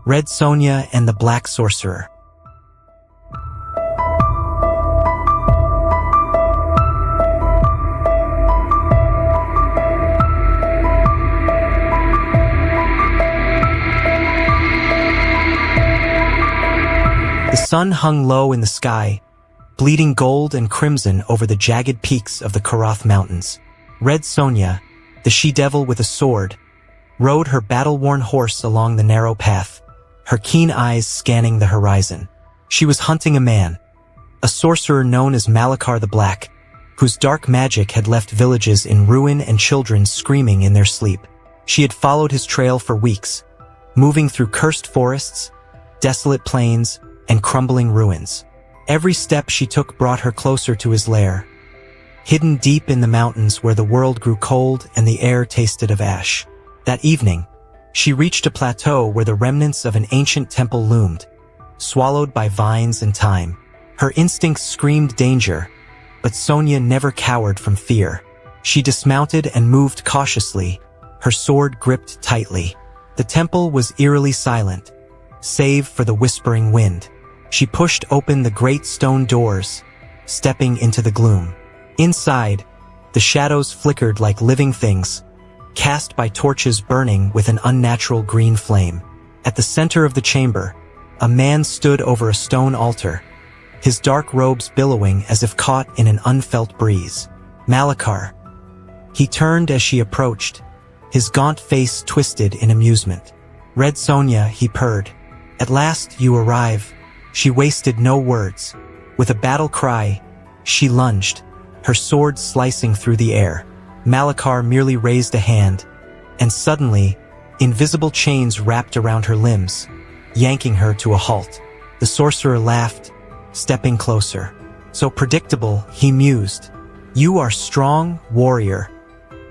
Red Sonja and the Black Sorcerer. The sun hung low in the sky, bleeding gold and crimson over the jagged peaks of the Korath Mountains. Red Sonja, the she-devil with a sword, rode her battle-worn horse along the narrow path, her keen eyes scanning the horizon. She was hunting a man, a sorcerer known as Malakar the Black, whose dark magic had left villages in ruin and children screaming in their sleep. She had followed his trail for weeks, moving through cursed forests, desolate plains, and crumbling ruins. Every step she took brought her closer to his lair, hidden deep in the mountains where the world grew cold and the air tasted of ash. That evening, she reached a plateau where the remnants of an ancient temple loomed, swallowed by vines and time. Her instincts screamed danger, but Sonja never cowered from fear. She dismounted and moved cautiously, her sword gripped tightly. The temple was eerily silent, save for the whispering wind. She pushed open the great stone doors, stepping into the gloom. Inside, the shadows flickered like living things, cast by torches burning with an unnatural green flame. At the center of the chamber, a man stood over a stone altar, his dark robes billowing as if caught in an unfelt breeze. Malakar. He turned as she approached, his gaunt face twisted in amusement. Red Sonja, he purred. At last you arrive. She wasted no words. With a battle cry, she lunged, her sword slicing through the air. Malakar merely raised a hand, and suddenly, invisible chains wrapped around her limbs, yanking her to a halt. The sorcerer laughed, stepping closer. So predictable, he mused. You are strong, warrior,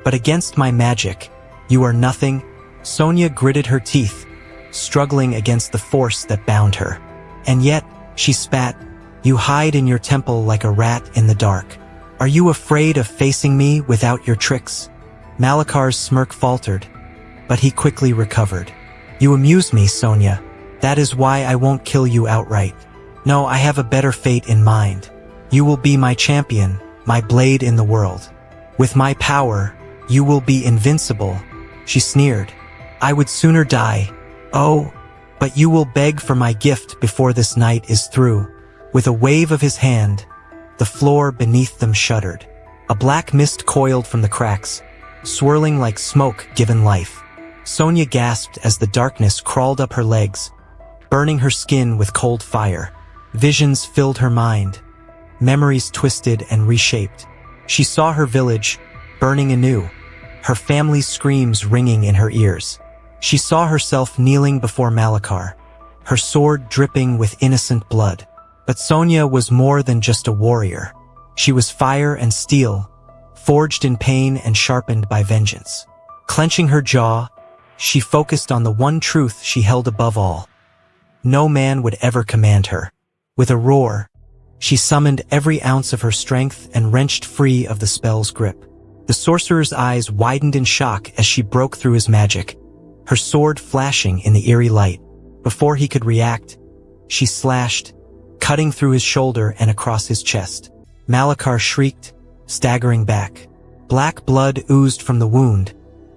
but against my magic, you are nothing. Sonja gritted her teeth, struggling against the force that bound her. And yet, she spat, you hide in your temple like a rat in the dark. Are you afraid of facing me without your tricks? Malakar's smirk faltered, but he quickly recovered. You amuse me, Sonja. That is why I won't kill you outright. No, I have a better fate in mind. You will be my champion, my blade in the world. With my power, you will be invincible. She sneered. I would sooner die. Oh, but you will beg for my gift before this night is through. With a wave of his hand, the floor beneath them shuddered. A black mist coiled from the cracks, swirling like smoke given life. Sonja gasped as the darkness crawled up her legs, burning her skin with cold fire. Visions filled her mind, memories twisted and reshaped. She saw her village, burning anew, her family's screams ringing in her ears. She saw herself kneeling before Malakar, her sword dripping with innocent blood. But Sonja was more than just a warrior. She was fire and steel, forged in pain and sharpened by vengeance. Clenching her jaw, she focused on the one truth she held above all. No man would ever command her. With a roar, she summoned every ounce of her strength and wrenched free of the spell's grip. The sorcerer's eyes widened in shock as she broke through his magic, her sword flashing in the eerie light. Before he could react, she slashed, cutting through his shoulder and across his chest. Malakar shrieked, staggering back. Black blood oozed from the wound,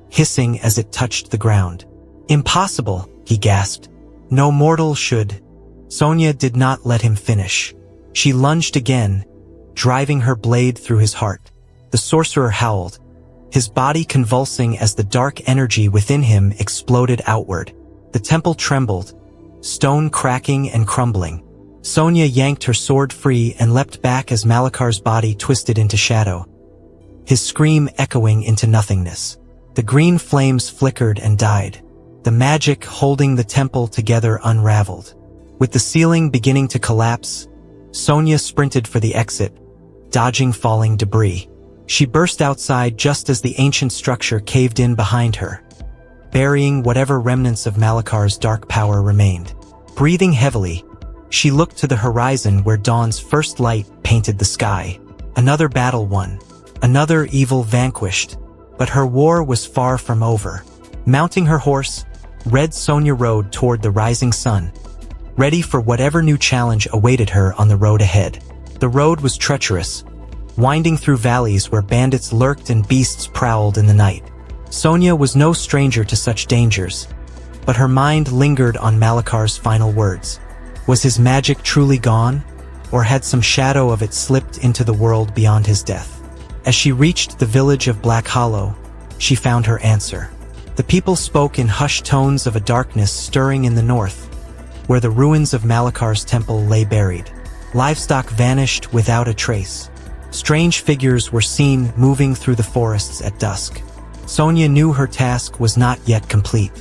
hissing as it touched the ground. Impossible, he gasped. No mortal should. Sonja did not let him finish. She lunged again, driving her blade through his heart. The sorcerer howled, his body convulsing as the dark energy within him exploded outward. The temple trembled, stone cracking and crumbling. Sonja yanked her sword free and leapt back as Malakar's body twisted into shadow, his scream echoing into nothingness. The green flames flickered and died. The magic holding the temple together unraveled. With the ceiling beginning to collapse, Sonja sprinted for the exit, dodging falling debris. She burst outside just as the ancient structure caved in behind her, burying whatever remnants of Malakar's dark power remained. Breathing heavily, she looked to the horizon where dawn's first light painted the sky. Another battle won, another evil vanquished, but her war was far from over. Mounting her horse, Red Sonja rode toward the rising sun, ready for whatever new challenge awaited her on the road ahead. The road was treacherous, winding through valleys where bandits lurked and beasts prowled in the night. Sonja was no stranger to such dangers, but her mind lingered on Malakar's final words. Was his magic truly gone, or had some shadow of it slipped into the world beyond his death? As she reached the village of Black Hollow, she found her answer. The people spoke in hushed tones of a darkness stirring in the north, where the ruins of Malakar's temple lay buried. Livestock vanished without a trace. Strange figures were seen moving through the forests at dusk. Sonja knew her task was not yet complete.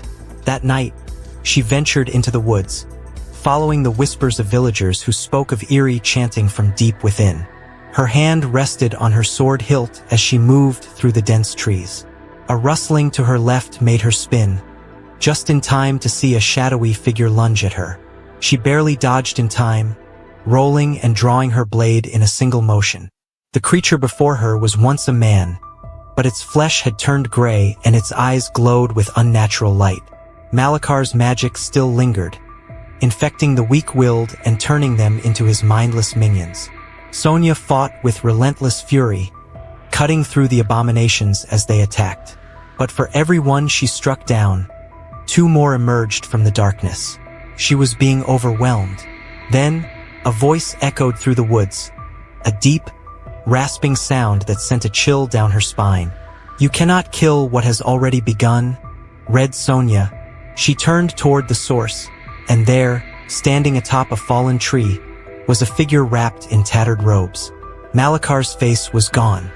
That night, she ventured into the woods, following the whispers of villagers who spoke of eerie chanting from deep within. Her hand rested on her sword hilt as she moved through the dense trees. A rustling to her left made her spin, just in time to see a shadowy figure lunge at her. She barely dodged in time, rolling and drawing her blade in a single motion. The creature before her was once a man, but its flesh had turned gray and its eyes glowed with unnatural light. Malakar's magic still lingered, infecting the weak-willed and turning them into his mindless minions. Sonja fought with relentless fury, cutting through the abominations as they attacked. But for every one she struck down, two more emerged from the darkness. She was being overwhelmed. Then, a voice echoed through the woods, a deep, rasping sound that sent a chill down her spine. "You cannot kill what has already begun," read Sonja. She turned toward the source, and there, standing atop a fallen tree, was a figure wrapped in tattered robes. Malakar's face was gone.